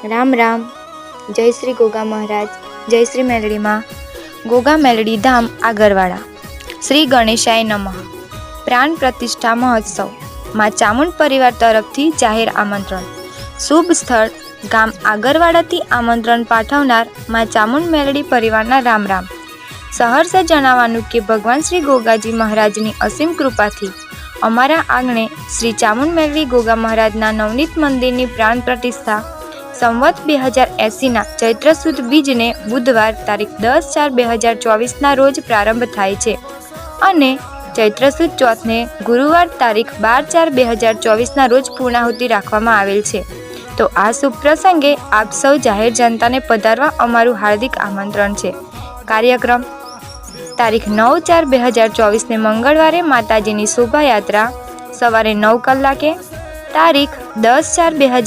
રામ રામ. જય શ્રી ગોગા મહારાજ. જય શ્રી મેલડી માં. ગોગા મેલડી ધામ આગરવાડા. શ્રી ગણેશાય નમઃ. પ્રાણ પ્રતિષ્ઠા મહોત્સવ. માં ચામુંડ પરિવાર તરફથી જાહેર આમંત્રણ. શુભ સ્થળ ગામ આગરવાડાથી આમંત્રણ પાઠવનાર માં ચામુંડ મેલડી પરિવારના રામ રામ. સહર્ષ જણાવવાનું કે ભગવાન શ્રી ગોગાજી મહારાજની અસીમ કૃપાથી અમારા આંગણે શ્રી ચામુંડ મેલડી ગોગા મહારાજના નવનીત મંદિરની પ્રાણ પ્રતિષ્ઠા સંવત 2080ના ચૈત્ર સુદ બીજને બુધવાર તારીખ 10/4/2024ના રોજ પ્રારંભ થાય છે અને ચૈત્ર સુદ ચોથને ગુરુવાર તારીખ 12/4/2024ના રોજ પૂર્ણાહુતિ રાખવામાં આવેલ છે. તો આ શુભ પ્રસંગે આપ સૌ જાહેર જનતાને પધારવા અમારું હાર્દિક આમંત્રણ છે. કાર્યક્રમ તારીખ 9/4/2024ને મંગળવારે માતાજીની શોભાયાત્રા સવારે 9 કલાકે. તારીખ 10/4/2024